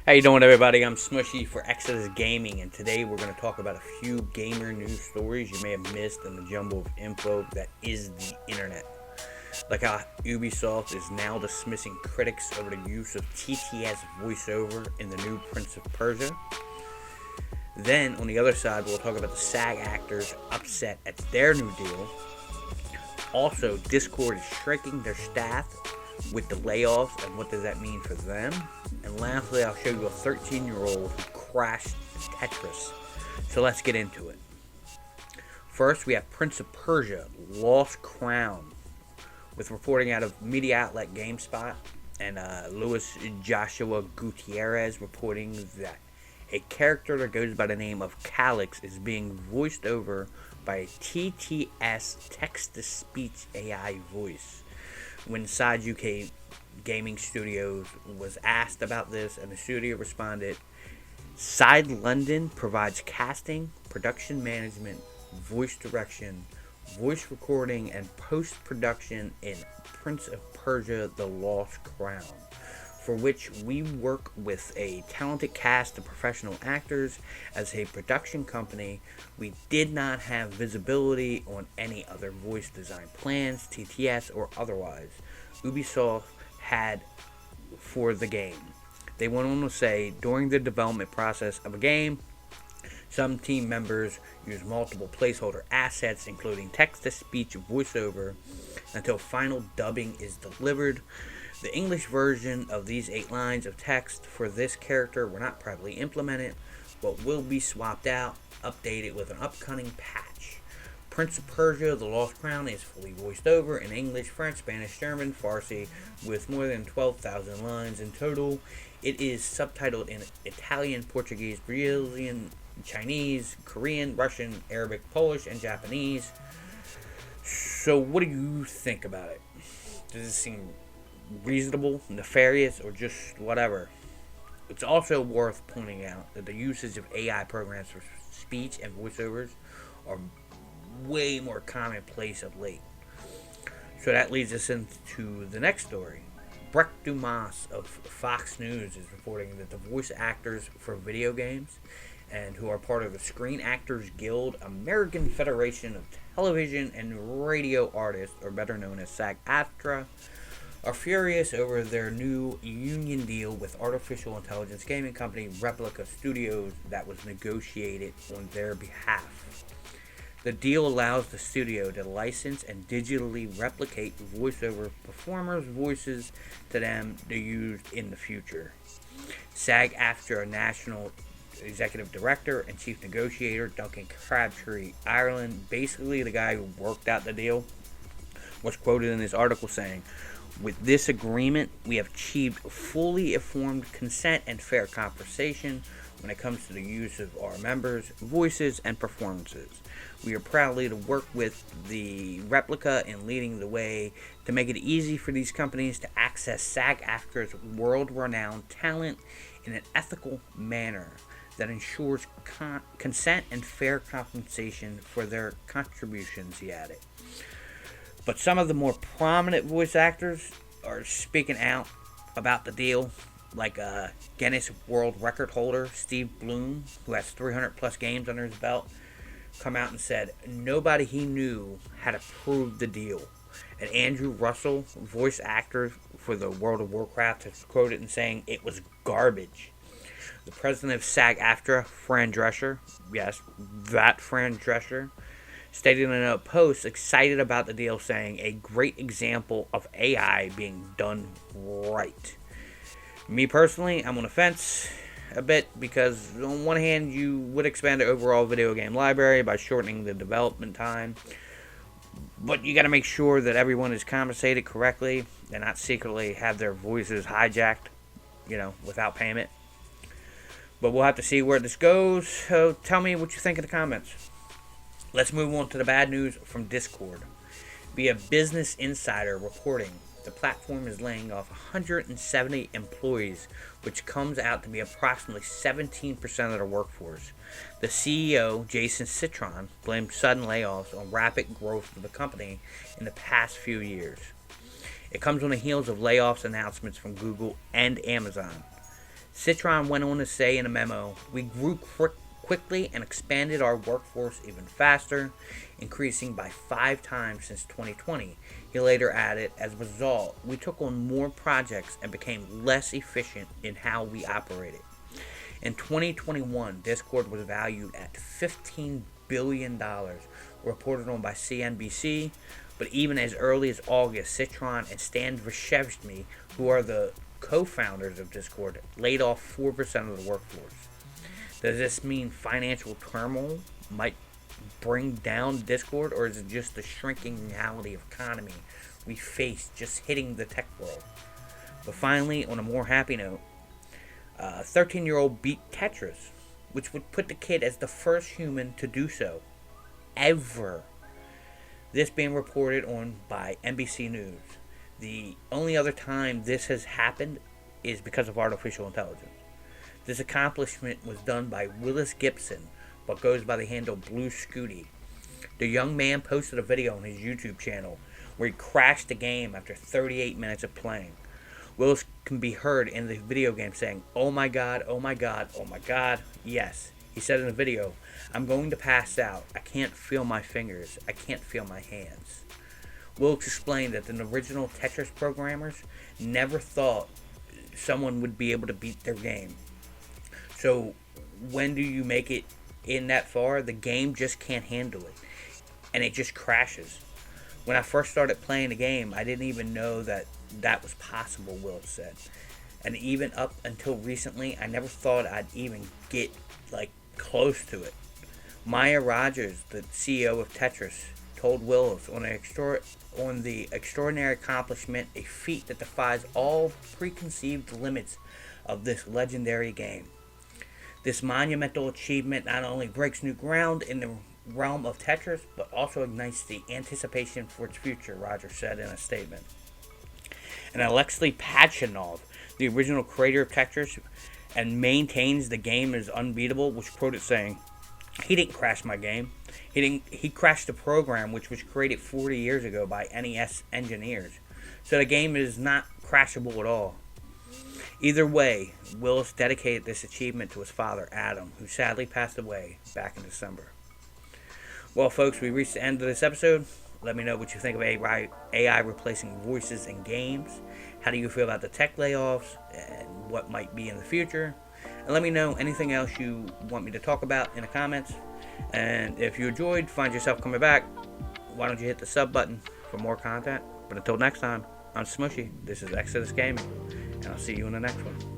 How you doing, everybody? I'm Smushy for Exodus Gaming, and today we're going to talk about a few gamer news stories you may have missed in the jumble of info that is the internet. Like how Ubisoft is now dismissing critics over the use of TTS voiceover in the new Prince of Persia. Then, on the other side, we'll talk about the SAG actors upset at their new deal. Also, Discord is shrinking their staff with the layoffs, and what does that mean for them? And lastly, I'll show you a 13-year-old who crashed Tetris. So let's get into it. First, we have Prince of Persia, Lost Crown, with reporting out of media outlet GameSpot, and Luis Joshua Gutierrez reporting that a character that goes by the name of Calyx is being voiced over by a TTS text-to-speech AI voice. When Side UK Gaming Studios was asked about this, and the studio responded, Side London provides casting, production management, voice direction, voice recording, and post-production in Prince of Persia: The Lost Crown, for which we work with a talented cast of professional actors. As a production company, we did not have visibility on any other voice design plans, TTS or otherwise, Ubisoft had for the game. They went on to say, during the development process of a game, some team members use multiple placeholder assets, including text-to-speech voiceover, until final dubbing is delivered. The English version of these 8 lines of text for this character were not properly implemented, but will be swapped out, updated with an upcoming patch. Prince of Persia: The Lost Crown is fully voiced over in English, French, Spanish, German, Farsi, with more than 12,000 lines in total. It is subtitled in Italian, Portuguese, Brazilian, Chinese, Korean, Russian, Arabic, Polish, and Japanese. So what do you think about it? Does it seem reasonable, nefarious, or just whatever? It's also worth pointing out that the usage of AI programs for speech and voiceovers are way more commonplace of late. So that leads us into the next story. Breck Dumas of Fox News is reporting that the voice actors for video games, and who are part of the Screen Actors Guild, American Federation of Television and Radio Artists, or better known as SAG-AFTRA, are furious over their new union deal with artificial intelligence gaming company Replica Studios that was negotiated on their behalf. The deal allows the studio to license and digitally replicate voiceover performers' voices to them to use in the future. SAG-AFTRA National Executive Director and Chief Negotiator Duncan Crabtree Ireland, basically the guy who worked out the deal, was quoted in this article saying, with this agreement, we have achieved fully informed consent and fair conversation when it comes to the use of our members' voices and performances. We are proudly to work with the Replica in leading the way to make it easy for these companies to access SAG-AFTRA's world-renowned talent in an ethical manner that ensures consent and fair compensation for their contributions, he added. But some of the more prominent voice actors are speaking out about the deal, like Guinness World Record holder Steve Bloom, who has 300 plus games under his belt, come out and said nobody he knew had approved the deal. And Andrew Russell, voice actor for the World of Warcraft, has quoted in saying it was garbage. The president of SAG-AFTRA, Fran Drescher, yes, that Fran Drescher, stated in a post excited about the deal, saying a great example of AI being done right. Me personally, I'm on the fence a bit, because on one hand you would expand the overall video game library by shortening the development time, but you got to make sure that everyone is compensated correctly and not secretly have their voices hijacked, without payment. But we'll have to see where this goes, so tell me what you think in the comments. Let's move on to the bad news from Discord. Via Business Insider reporting, the platform is laying off 170 employees, which comes out to be approximately 17% of the workforce. The CEO, Jason Citron, blamed sudden layoffs on rapid growth of the company in the past few years. It comes on the heels of layoffs announcements from Google and Amazon. Citron went on to say in a memo, "We grew quickly and expanded our workforce even faster, increasing by 5 times since 2020. He later added, "As a result, we took on more projects and became less efficient in how we operated." In 2021, Discord was valued at $15 billion, reported on by CNBC. But even as early as August, Citron and Stan Vyshevny, who are the co-founders of Discord, laid off 4% of the workforce. Does this mean financial turmoil might bring down Discord, or is it just the shrinking reality of economy we face just hitting the tech world? But finally, on a more happy note, a 13-year-old beat Tetris, which would put the kid as the first human to do so ever. This being reported on by NBC News. The only other time this has happened is because of artificial intelligence. This accomplishment was done by Willis Gibson, but goes by the handle Blue Scooty. The young man posted a video on his YouTube channel where he crashed the game after 38 minutes of playing. Willis can be heard in the video game saying, "Oh my god, oh my god, oh my god, yes." He said in the video, "I'm going to pass out. I can't feel my fingers. I can't feel my hands." Willis explained that the original Tetris programmers never thought someone would be able to beat their game. So when do you make it in that far? The game just can't handle it, and it just crashes. When I first started playing the game, I didn't even know that was possible, Willis said. And even up until recently, I never thought I'd even get close to it. Maya Rogers, the CEO of Tetris, told Willis on the extraordinary accomplishment, a feat that defies all preconceived limits of this legendary game. This monumental achievement not only breaks new ground in the realm of Tetris, but also ignites the anticipation for its future, Rogers said in a statement. And Alexei Pachinov, the original creator of Tetris, and maintains the game is unbeatable, was quoted saying, "He didn't crash my game. He crashed the program which was created 40 years ago by NES engineers. So the game is not crashable at all." Either way, Willis dedicated this achievement to his father, Adam, who sadly passed away back in December. Well, folks, we reached the end of this episode. Let me know what you think of AI replacing voices in games. How do you feel about the tech layoffs and what might be in the future? And let me know anything else you want me to talk about in the comments. And if you enjoyed, find yourself coming back, why don't you hit the sub button for more content? But until next time, I'm Smushy. This is Exodus Gaming, and I'll see you in the next one.